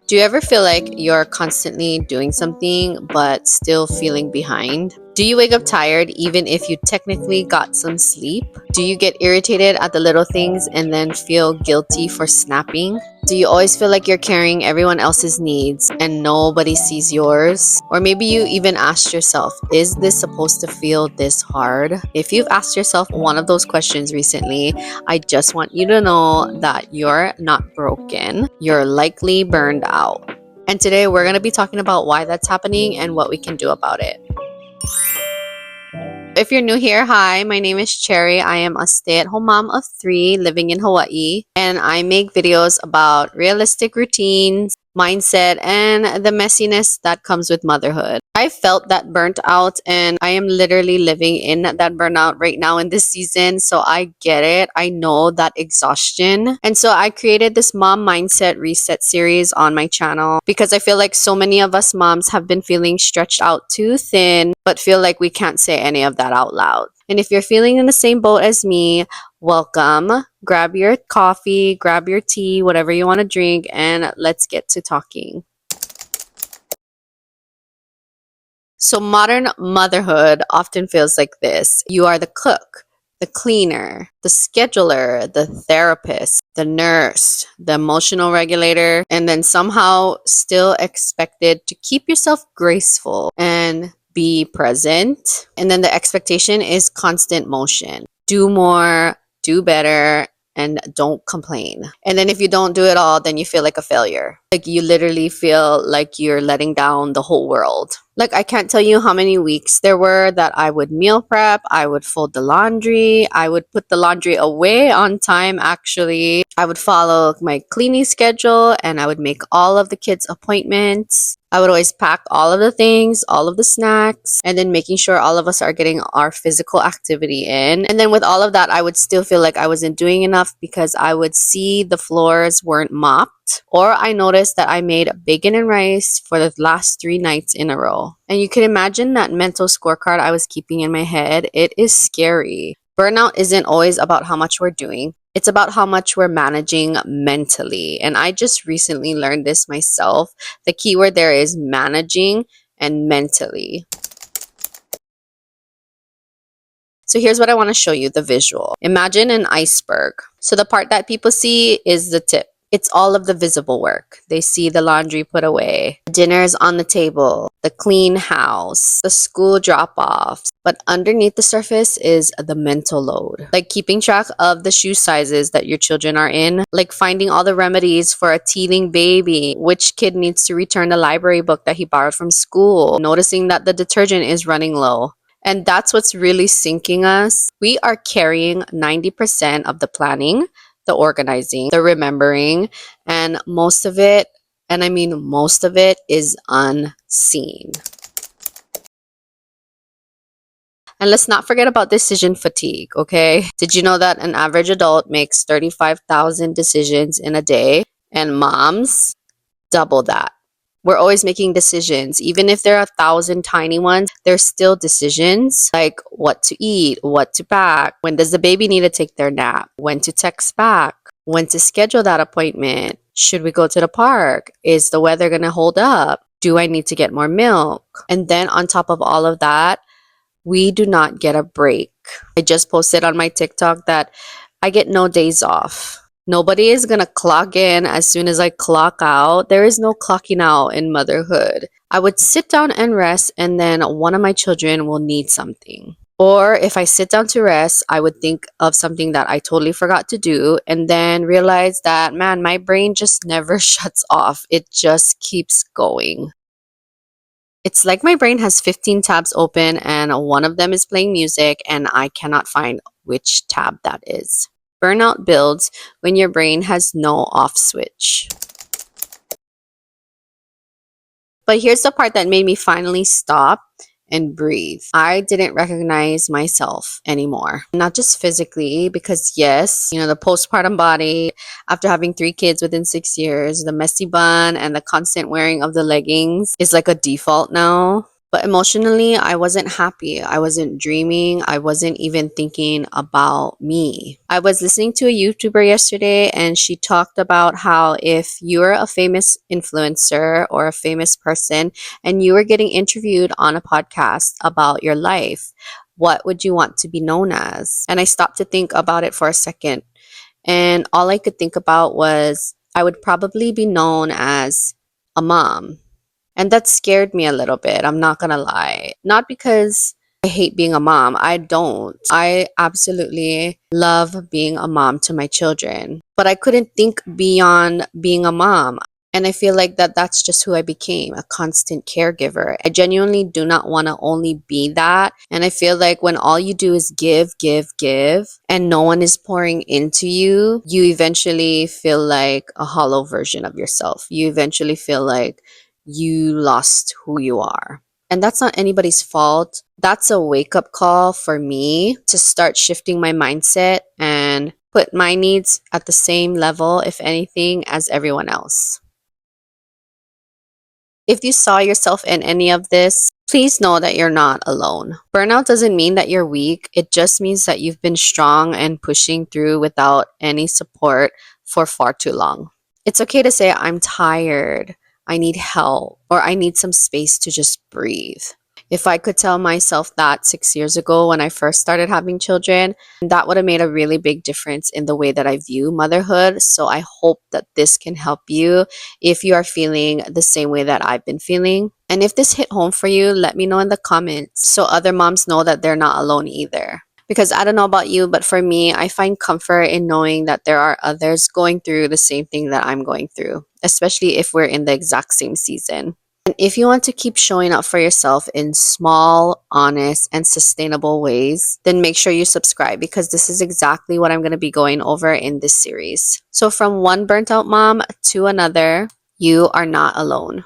Do you ever feel like you're constantly doing something but still feeling behind? Do you wake up tired even if you technically got some sleep? Do you get irritated at the little things and then feel guilty for snapping? Do you always feel like you're carrying everyone else's needs and nobody sees yours? Or maybe you even asked yourself, is this supposed to feel this hard? If you've asked yourself one of those questions recently, I just want you to know that you're not broken. You're likely burned out. And today we're going to be talking about why that's happening and what we can do about it. If you're new here, hi, my name is Cherry. I am a stay-at-home mom of 3 living in Hawaii, and I make videos about realistic routines, mindset, and the messiness that comes with motherhood. I felt that burnt out, and I am literally living in that burnout right now in this season, so I get it. I know that exhaustion. And so I created this mom mindset reset series on my channel because I feel like so many of us moms have been feeling stretched out too thin, but feel like we can't say any of that out loud. And if you're feeling in the same boat as me, welcome. Grab your coffee, grab your tea, whatever you want to drink, and let's get to talking. So modern motherhood often feels like this. You are the cook, the cleaner, the scheduler, the therapist, the nurse, the emotional regulator, and then somehow still expected to keep yourself graceful and be present. And then the expectation is constant motion. Do more, do better, and don't complain. And then if you don't do it all, then you feel like a failure. Like you literally feel like you're letting down the whole world. Like I can't tell you how many weeks there were that I would meal prep, I would fold the laundry, I would put the laundry away on time actually. I would follow my cleaning schedule and I would make all of the kids' appointments. I would always pack all of the things, all of the snacks, and then making sure all of us are getting our physical activity in. And then with all of that, I would still feel like I wasn't doing enough because I would see the floors weren't mopped, or I noticed that I made bacon and rice for the last 3 nights in a row. And you can imagine that mental scorecard I was keeping in my head. It is scary. Burnout isn't always about how much we're doing. It's about how much we're managing mentally. And I just recently learned this myself. The key word there is managing and mentally. So here's what I want to show you, the visual. Imagine an iceberg. So the part that people see is the tip. It's all of the visible work. They see the laundry put away, dinner's on the table, the clean house, the school drop-offs. But underneath the surface is the mental load. Like keeping track of the shoe sizes that your children are in, like finding all the remedies for a teething baby, which kid needs to return the library book that he borrowed from school, noticing that the detergent is running low. And that's what's really sinking us. We are carrying 90% of the planning, the organizing, the remembering, and most of it, and I mean most of it, is unseen. And let's not forget about decision fatigue, okay? Did you know that an average adult makes 35,000 decisions in a day, and moms double that? We're always making decisions. Even if there are 1,000 tiny ones, there's still decisions like what to eat, what to pack, when does the baby need to take their nap, when to text back, when to schedule that appointment, should we go to the park, is the weather going to hold up, do I need to get more milk? And then on top of all of that, we do not get a break. I just posted on my TikTok that I get no days off. Nobody is going to clock in as soon as I clock out. There is no clocking out in motherhood. I would sit down and rest, and then one of my children will need something. Or if I sit down to rest, I would think of something that I totally forgot to do and then realize that, man, my brain just never shuts off. It just keeps going. It's like my brain has 15 tabs open and one of them is playing music and I cannot find which tab that is. Burnout builds when your brain has no off switch. But here's the part that made me finally stop and breathe. I didn't recognize myself anymore. Not just physically, because yes, the postpartum body, after having 3 kids within 6 years, the messy bun and the constant wearing of the leggings is like a default now. But emotionally, I wasn't happy. I wasn't dreaming. I wasn't even thinking about me. I was listening to a YouTuber yesterday and she talked about how if you're a famous influencer or a famous person and you were getting interviewed on a podcast about your life, what would you want to be known as? And I stopped to think about it for a second. And all I could think about was I would probably be known as a mom. And that scared me a little bit. I'm not going to lie. Not because I hate being a mom. I don't. I absolutely love being a mom to my children. But I couldn't think beyond being a mom. And I feel like that's just who I became, a constant caregiver. I genuinely do not want to only be that. And I feel like when all you do is give, give, give, and no one is pouring into you, you eventually feel like a hollow version of yourself. You eventually feel like you lost who you are. And that's not anybody's fault. That's a wake up call for me to start shifting my mindset and put my needs at the same level, if anything, as everyone else. If you saw yourself in any of this, please know that you're not alone. Burnout doesn't mean that you're weak, it just means that you've been strong and pushing through without any support for far too long. It's okay to say, I'm tired, I need help, or I need some space to just breathe. If I could tell myself that 6 years ago when I first started having children, that would have made a really big difference in the way that I view motherhood. So I hope that this can help you if you are feeling the same way that I've been feeling. And if this hit home for you, let me know in the comments so other moms know that they're not alone either. Because I don't know about you, but for me, I find comfort in knowing that there are others going through the same thing that I'm going through, especially if we're in the exact same season. And if you want to keep showing up for yourself in small, honest, and sustainable ways, then make sure you subscribe because this is exactly what I'm going to be going over in this series. So, from one burnt out mom to another, you are not alone.